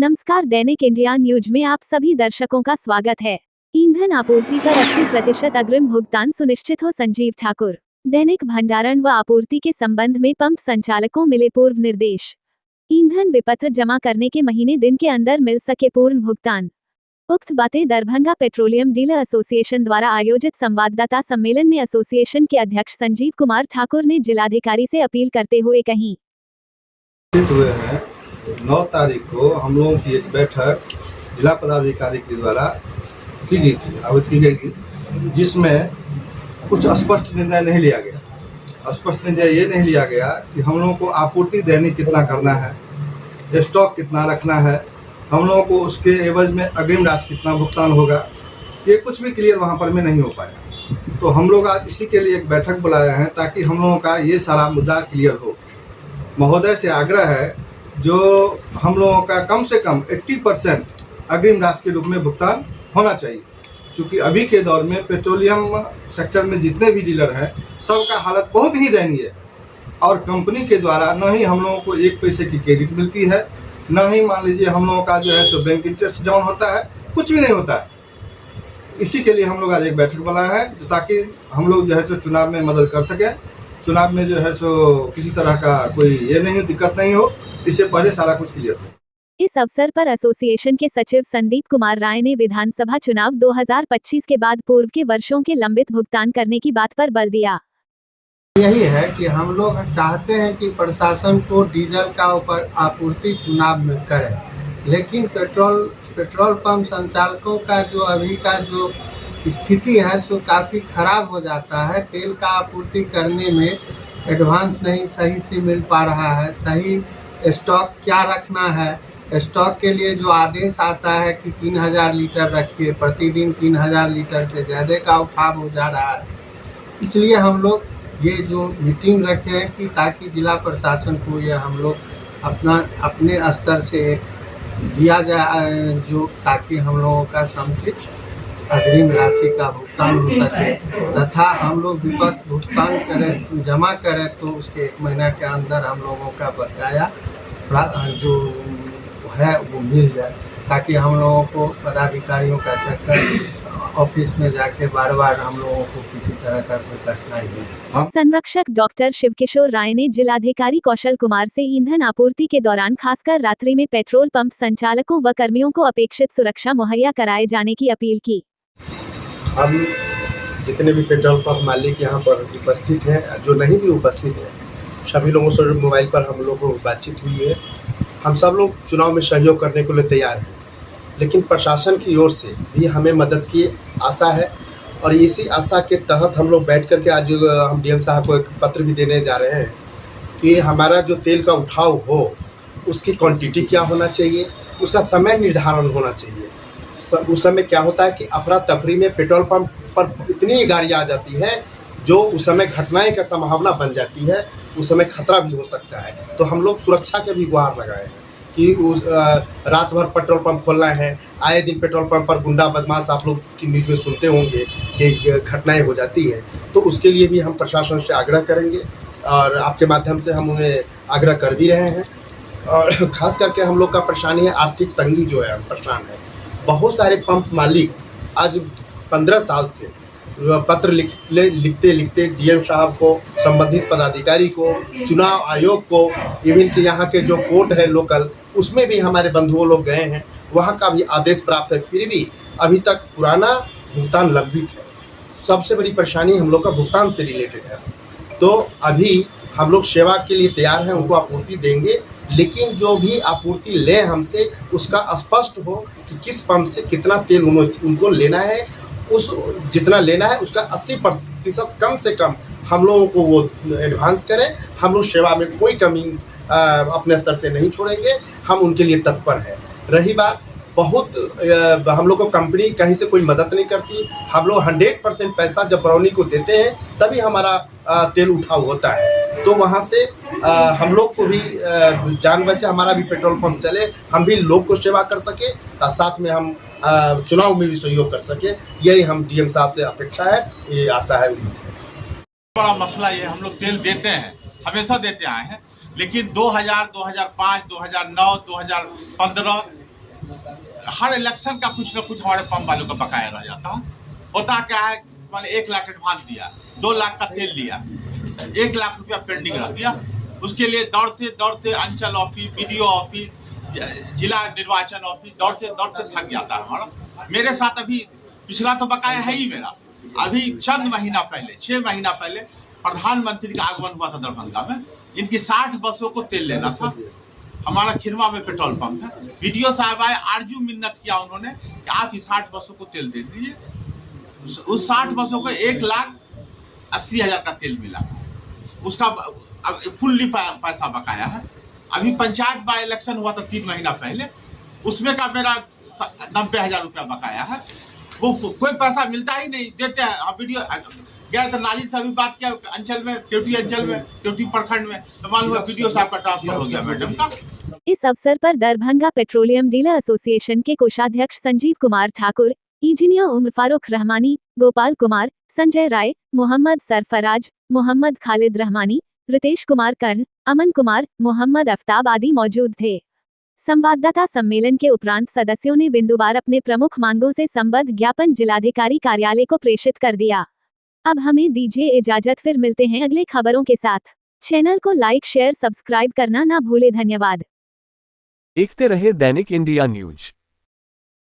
नमस्कार, दैनिक India news में आप सभी दर्शकों का स्वागत है। ईंधन आपूर्ति पर 80% अग्रिम भुगतान सुनिश्चित हो, संजीव ठाकुर। दैनिक भंडारण व आपूर्ति के संबंध में पंप संचालकों मिले पूर्व निर्देश। ईंधन विपत्र जमा करने के महीने दिन के अंदर मिल सके पूर्ण भुगतान। उक्त बातें दरभंगा पेट्रोलियम डीलर एसोसिएशन द्वारा आयोजित संवाददाता सम्मेलन में एसोसिएशन के अध्यक्ष संजीव कुमार ठाकुर ने जिलाधिकारी से अपील करते हुए कही। 9 तारीख को हम लोगों की एक बैठक जिला पदाधिकारी के द्वारा की गई थी, आयोजित की गई थी, जिसमें कुछ स्पष्ट निर्णय नहीं लिया गया। स्पष्ट निर्णय ये नहीं लिया गया कि हम लोगों को आपूर्ति दैनिक कितना करना है, स्टॉक कितना रखना है, हम लोगों को उसके एवज में अग्रिम राशि कितना भुगतान होगा, ये कुछ भी क्लियर वहाँ पर में नहीं हो पाया। तो हम लोग आज इसी के लिए एक बैठक बुलाया है ताकि हम लोगों का ये सारा मुद्दा क्लियर हो। महोदय से आग्रह है जो हम लोगों का कम से कम 80% अग्रिम राशि के रूप में भुगतान होना चाहिए, क्योंकि अभी के दौर में पेट्रोलियम सेक्टर में जितने भी डीलर हैं सबका हालत बहुत ही दयनीय है और कंपनी के द्वारा न ही हम लोगों को 1 पैसे की क्रेडिट मिलती है, न ही मान लीजिए हम लोगों का जो है सो बैंक इंटरेस्ट डाउन होता है, कुछ भी नहीं होता है। इसी के लिए हम लोग आज एक बैठक बुलाया है ताकि हम लोग जो है सो चुनाव में मदद कर सकें, चुनाव में जो है सो किसी तरह का कोई ये नहीं हो, दिक्कत नहीं हो, इससे पहले सारा कुछ क्लियर हो। इस अवसर पर एसोसिएशन के सचिव संदीप कुमार राय ने विधानसभा चुनाव 2025 के बाद पूर्व के वर्षों के लंबित भुगतान करने की बात पर बल दिया। यही है कि हम लोग चाहते हैं कि प्रशासन को डीजल का ऊपर आपूर्ति चुनाव में करे, लेकिन पेट्रोल पंप संचालकों का जो अभी का जो स्थिति है सो काफ़ी खराब हो जाता है। तेल का आपूर्ति करने में एडवांस नहीं सही से मिल पा रहा है, सही स्टॉक क्या रखना है। स्टॉक के लिए जो आदेश आता है कि 3000 लीटर रखिए, प्रतिदिन 3000 लीटर से ज़्यादा का उठाव हो जा रहा है। इसलिए हम लोग ये जो मीटिंग रखे हैं कि ताकि जिला प्रशासन को ये हम लोग अपने स्तर से दिया जाए जो ताकि हम लोगों का समुचित अग्रिम राशि का भुगतान हो सके तथा हम लोग विपत्र भुगतान करें, जमा करें तो उसके 1 महीना के अंदर हम लोगों का बकाया जो है वो मिल जाए, ताकि हम लोगों को पदाधिकारियों का चक्कर ऑफिस में जाके बार हम लोगों को किसी तरह का कोई कठिनाई नहीं। संरक्षक डॉक्टर शिवकिशोर राय ने जिलाधिकारी कौशल कुमार से ईंधन आपूर्ति के दौरान खासकर रात्रि में पेट्रोल पंप संचालकों व कर्मियों को अपेक्षित सुरक्षा मुहैया कराए जाने की अपील की। हम जितने भी पेट्रोल पंप मालिक यहाँ पर उपस्थित हैं, जो नहीं भी उपस्थित हैं, सभी लोगों से मोबाइल पर हम लोगों को बातचीत हुई है। हम सब लोग चुनाव में सहयोग करने के लिए तैयार हैं, लेकिन प्रशासन की ओर से भी हमें मदद की आशा है और इसी आशा के तहत हम लोग बैठ करके आज हम डीएम साहब को एक पत्र भी देने जा रहे हैं कि हमारा जो तेल का उठाव हो उसकी क्वांटिटी क्या होना चाहिए, उसका समय निर्धारण होना चाहिए। उस समय क्या होता है कि अफरा तफरी में पेट्रोल पंप पर इतनी गाड़ियाँ आ जाती हैं जो उस समय घटनाएं का संभावना बन जाती है, उस समय खतरा भी हो सकता है। तो हम लोग सुरक्षा के भी गुहार लगाए हैं कि रात भर पेट्रोल पंप खोलना है। आए दिन पेट्रोल पंप पर गुंडा बदमाश आप लोग की न्यूज़ में सुनते होंगे कि घटनाएं हो जाती हैं, तो उसके लिए भी हम प्रशासन से आग्रह करेंगे और आपके माध्यम से हम उन्हें आग्रह कर भी रहे हैं। और ख़ास करके हम लोग का परेशानी है आर्थिक तंगी जो है, परेशान है। बहुत सारे पंप मालिक आज 15 साल से पत्र लिखते डीएम साहब को, संबंधित पदाधिकारी को, चुनाव आयोग को, इवन कि यहाँ के जो कोर्ट है लोकल, उसमें भी हमारे बंधुओं लोग गए हैं, वहाँ का भी आदेश प्राप्त है, फिर भी अभी तक पुराना भुगतान लंबित है। सबसे बड़ी परेशानी हम लोग का भुगतान से रिलेटेड है। तो अभी हम लोग सेवा के लिए तैयार हैं, उनको आपूर्ति देंगे, लेकिन जो भी आपूर्ति लें हमसे उसका स्पष्ट हो कि किस पंप से कितना तेल उनको लेना है, उस जितना लेना है उसका 80% कम से कम हम लोगों को वो एडवांस करें। हम लोग सेवा में कोई कमी अपने स्तर से नहीं छोड़ेंगे, हम उनके लिए तत्पर हैं। रही बात बहुत हम लोग को कंपनी कहीं से कोई मदद नहीं करती, हम लोग 100% पैसा जब बरौनी को देते हैं तभी हमारा तेल उठाव होता है। तो वहाँ से हम लोग को भी जान बचे, हमारा भी पेट्रोल पंप चले, हम भी लोग को सेवा कर सके, साथ में हम चुनाव में भी सहयोग कर सके। यही हम डीएम साहब से अपेक्षा है, ये आशा है, उम्मीद है। बड़ा मसला ये, हम लोग तेल देते हैं, हमेशा देते आए हैं, लेकिन 2000, 2005, 2009, 2015 हर इलेक्शन का कुछ ना कुछ हमारे पंप वालों का बकाया रह जाता है। होता क्या है, मैंने 1 लाख एडवांस दिया, 2 लाख का तेल लिया, 1 लाख रुपया पेंडिंग रख दिया। उसके लिए दौड़ते दौड़ते अंचल ऑफिस, BDO ऑफिस, जिला निर्वाचन ऑफिस दौड़ते दौड़ते थक जाता है हमारा। मेरे साथ अभी पिछला तो बकाया है ही मेरा। अभी चंद महीना पहले, 6 महीना पहले प्रधानमंत्री का आगमन हुआ था दरभंगा में। इनकी 60 बसों को तेल लेना था। हमारा खिरवा में पेट्रोल पंप है। BDO साहब आए, आरजू मिन्नत किया उन्होंने कि आप इस 60 बसों को तेल दे दीजिए। उस 60 बसों को 1,80,000 का तेल मिला। उसका फुल्ली पैसा बकाया है। अभी पंचायत बाय इलेक्शन हुआ था 3 महीना पहले, उसमें का मेरा 90,000 रुपया बकाया है। वो कोई पैसा मिलता ही नहीं, देते हैं। अब वीडियो गया तो नाजिर से अभी बात किया अंचल में, केवटी अंचल में, केवटी प्रखंड में, तो मालूम हुआ BDO साहब का ट्रांसफर हो गया मैडम का। इस अवसर पर दरभंगा पेट्रोलियम डीलर एसोसिएशन के कोषाध्यक्ष संजीव कुमार ठाकुर, इंजीनियर उमर फारूक रहमानी, गोपाल कुमार, संजय राय, मोहम्मद सरफराज, मोहम्मद खालिद रहमानी, रितेश कुमार कर्ण, अमन कुमार, मोहम्मद अफ्ताब आदि मौजूद थे। संवाददाता सम्मेलन के उपरांत सदस्यों ने बिंदुवार अपने प्रमुख मांगों से संबद्ध ज्ञापन जिलाधिकारी कार्यालय को प्रेषित कर दिया। अब हमें दीजिए इजाजत, फिर मिलते हैं अगले खबरों के साथ। चैनल को लाइक, शेयर, सब्सक्राइब करना ना भूले। धन्यवाद। देखते रहे दैनिक इंडिया न्यूज।